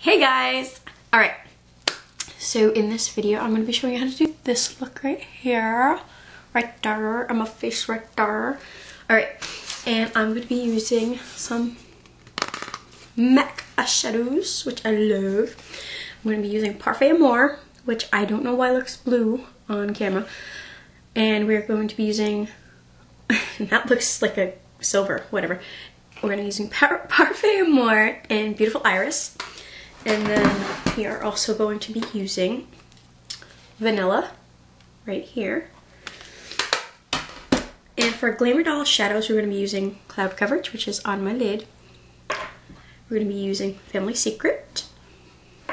Hey guys! Alright, so in this video I'm going to be showing you how to do this look right here. Right there, on my face right there. Alright, and I'm going to be using some MAC eyeshadows, which I love. I'm going to be using Parfait Amour, which I don't know why looks blue on camera. And we're going to be using, that looks like a silver, whatever. We're going to be using Parfait Amour and Beautiful Iris. And then we are also going to be using Vanilla right here. And for Glamour Doll shadows, we're going to be using Cloud Coverage, which is on my lid. We're going to be using Family Secret,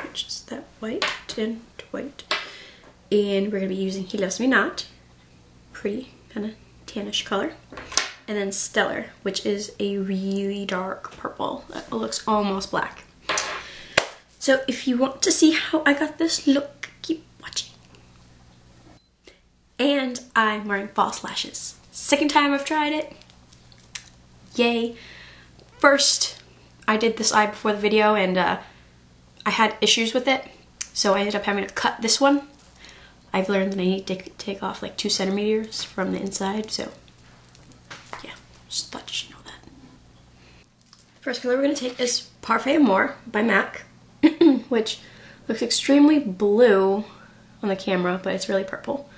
which is that white and white. And we're going to be using He Loves Me Not, pretty kind of tannish color. And then Stellar, which is a really dark purple that looks almost black. So if you want to see how I got this look, keep watching. And I'm wearing false lashes. Second time I've tried it. Yay. First, I did this eye before the video and I had issues with it. So I ended up having to cut this one. I've learned that I need to take off like 2 centimeters from the inside. So yeah, just thought you should know that. First color we're going to take is Parfait Amour by MAC. Which looks extremely blue on the camera, but it's really purple.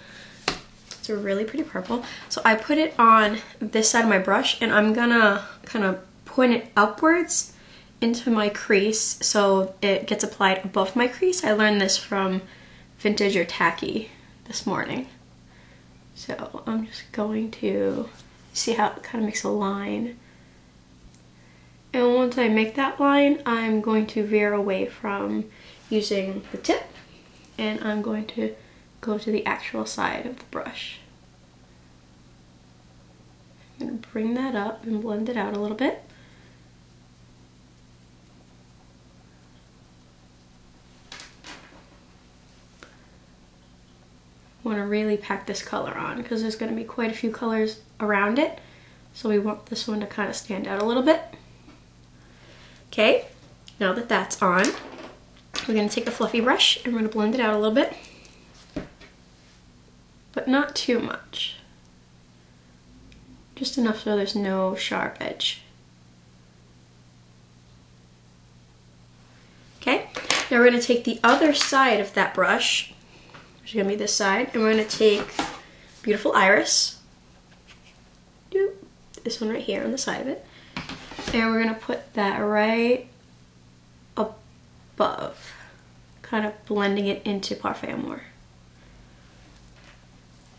It's a really pretty purple. So I put it on this side of my brush and I'm gonna kind of point it upwards into my crease so it gets applied above my crease. I learned this from Vintage or Tacky this morning. So I'm just going to see how it kind of makes a line. And once I make that line, I'm going to veer away from using the tip and I'm going to go to the actual side of the brush. I'm going to bring that up and blend it out a little bit. I want to really pack this color on because there's going to be quite a few colors around it. So we want this one to kind of stand out a little bit. Okay, now that that's on, we're going to take a fluffy brush and we're going to blend it out a little bit, but not too much. Just enough so there's no sharp edge. Okay, now we're going to take the other side of that brush, which is going to be this side, and we're going to take Beautiful Iris, this one right here on the side of it. And we're going to put that right above, kind of blending it into Parfait Amour.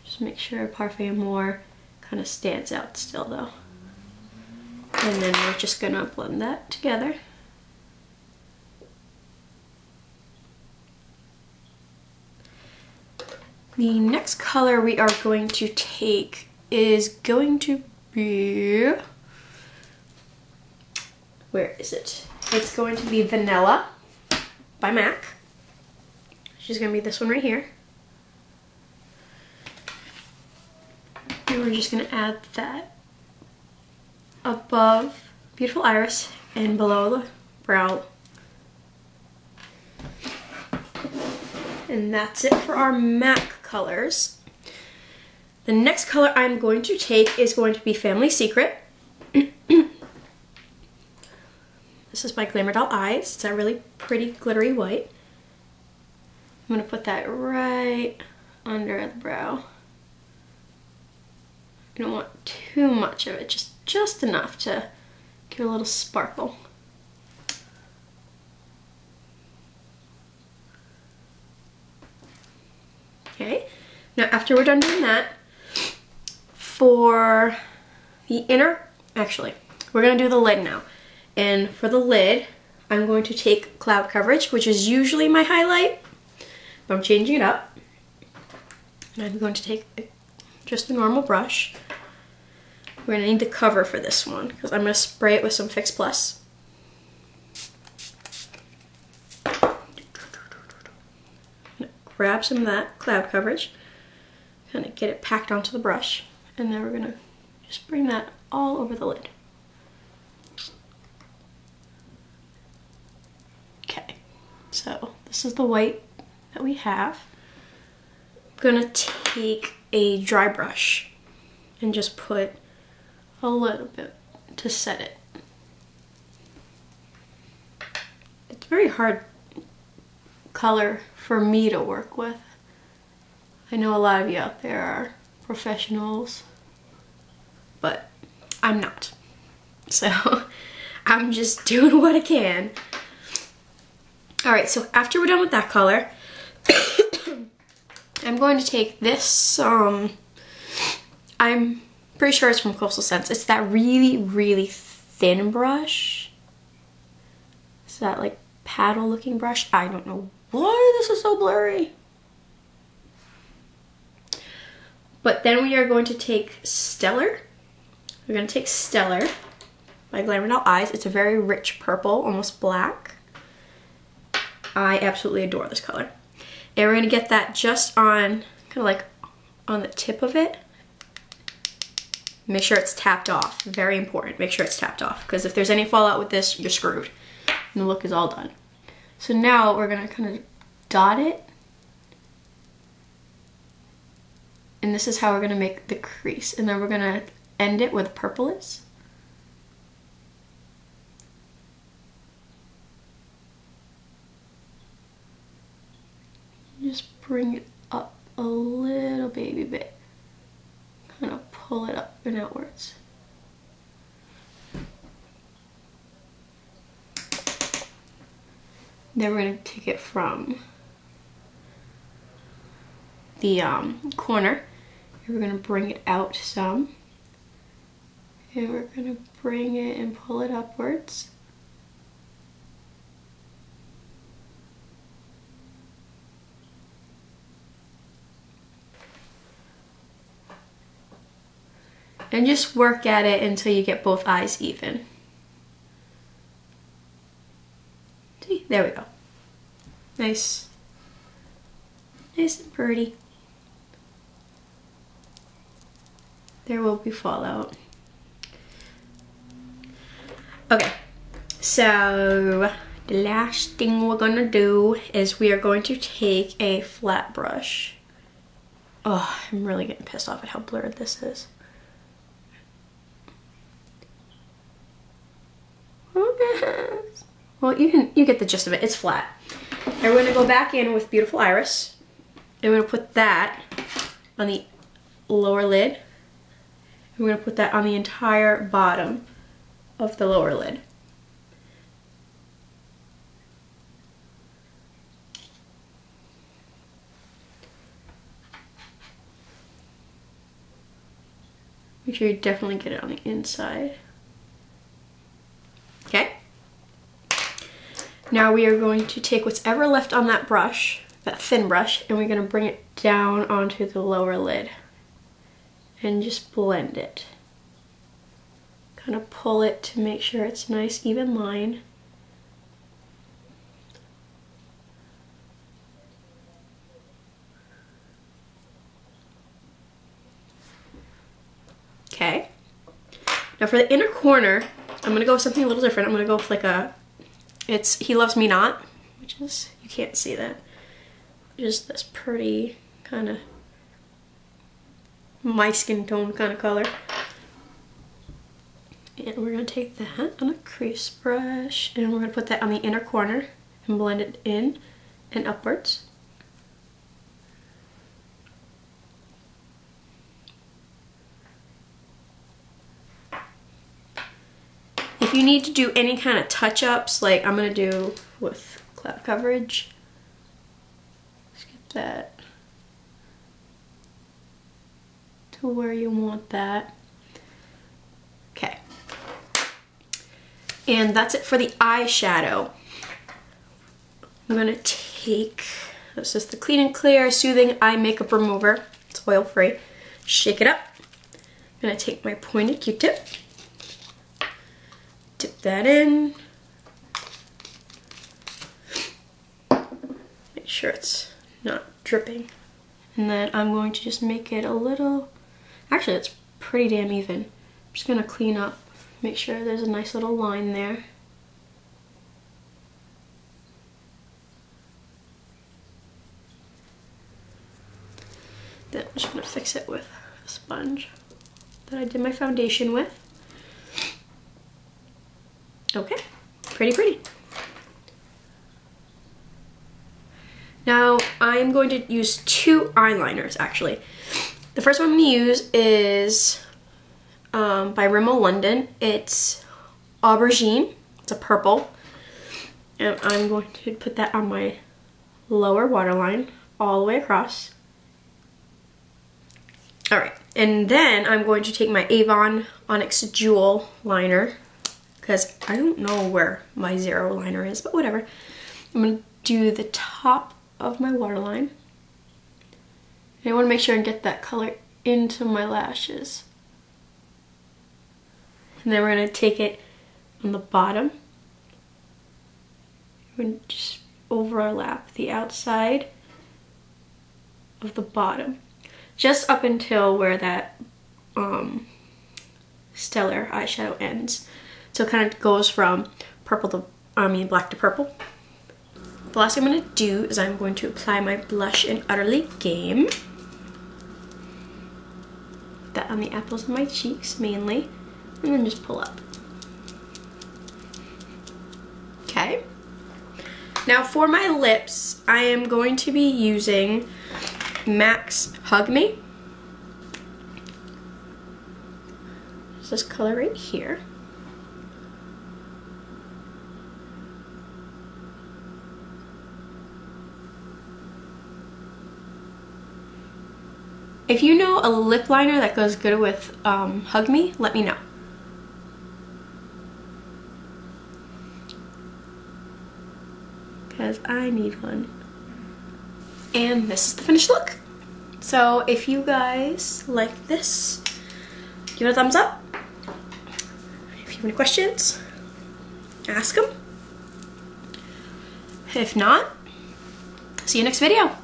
Just make sure Parfait Amour kind of stands out still though. And then we're just going to blend that together. The next color we are going to take is going to be... Where is it? It's going to be Vanilla by MAC. She's going to be this one right here. And we're just going to add that above Beautiful Iris and below the brow. And that's it for our MAC colors. The next color I'm going to take is going to be Family Secret. This is my Glamour Doll Eyes. It's that really pretty glittery white. I'm going to put that right under the brow. You don't want too much of it, just enough to give a little sparkle. Okay, now after we're done doing that, for the inner, actually, we're going to do the lid now. And for the lid, I'm going to take Cloud Coverage, which is usually my highlight, but I'm changing it up. And I'm going to take just a normal brush. We're going to need the cover for this one, because I'm going to spray it with some Fix Plus. Grab some of that Cloud Coverage, kind of get it packed onto the brush, and then we're going to just bring that all over the lid. So this is the white that we have. I'm gonna take a dry brush and just put a little bit to set it. It's a very hard color for me to work with. I know a lot of you out there are professionals, but I'm not. So I'm just doing what I can. Alright, so after we're done with that color, I'm going to take this, I'm pretty sure it's from Coastal Scents. It's that really, really thin brush. It's that like paddle looking brush. I don't know why this is so blurry. But then we are going to take Stellar. We're going to take Stellar by Glamour Eyes. It's a very rich purple, almost black. I absolutely adore this color. And we're going to get that just on, kind of like on the tip of it. Make sure it's tapped off. Very important. Make sure it's tapped off, because if there's any fallout with this, you're screwed. And the look is all done. So now we're going to kind of dot it. And this is how we're going to make the crease. And then we're going to end it where the purple is. Just bring it up a little baby bit. Kind of pull it up and outwards. Then we're going to take it from the corner. And we're going to bring it out some. And we're going to bring it and pull it upwards. And just work at it until you get both eyes even. See, there we go. Nice. Nice and pretty. There will be fallout. Okay, so the last thing we're gonna do is we are going to take a flat brush. Oh, I'm really getting pissed off at how blurred this is. Well, you get the gist of it. It's flat. And we're gonna go back in with Beautiful Iris. And we're gonna put that on the lower lid. And we're gonna put that on the entire bottom of the lower lid. Make sure you definitely get it on the inside. Okay. Now we are going to take what's ever left on that brush, that thin brush, and we're going to bring it down onto the lower lid and just blend it. Kind of pull it to make sure it's nice, even line. Okay. Now for the inner corner, I'm gonna go with something a little different. I'm gonna go with like it's He Loves Me Not, which is, you can't see that, just this pretty kind of my skin tone kind of color. And we're gonna take that on a crease brush and we're gonna put that on the inner corner and blend it in and upwards. If you need to do any kind of touch-ups, like I'm gonna do with cloud coverage, let's get that to where you want that. Okay. And that's it for the eyeshadow. I'm gonna take, this is the Clean and Clear Soothing Eye Makeup Remover. It's oil-free. Shake it up. I'm gonna take my pointed Q-tip. Dip that in. Make sure it's not dripping. And then I'm going to just make it a little, actually it's pretty damn even. I'm just gonna clean up, make sure there's a nice little line there. Then I'm just gonna fix it with a sponge that I did my foundation with. Okay, pretty. Now I'm going to use 2 eyeliners actually. The first one I'm gonna use is by Rimmel London. It's Aubergine, it's a purple. And I'm going to put that on my lower waterline all the way across. All right, and then I'm going to take my Avon Onyx Jewel liner, because I don't know where my zero liner is, but whatever. I'm gonna do the top of my waterline. And I wanna make sure and get that color into my lashes. And then we're gonna take it on the bottom. We're gonna just overlap the outside of the bottom. Just up until where that Stellar eyeshadow ends. So it kind of goes from purple to, black to purple. The last thing I'm going to do is I'm going to apply my blush in Ellealie Game. Put that on the apples of my cheeks mainly, and then just pull up. Okay. Now for my lips, I am going to be using MAC's Hug Me. It's this color right here. If you know a lip liner that goes good with Hug Me, let me know. Because I need one. And this is the finished look. So if you guys like this, give it a thumbs up. If you have any questions, ask them. If not, see you next video.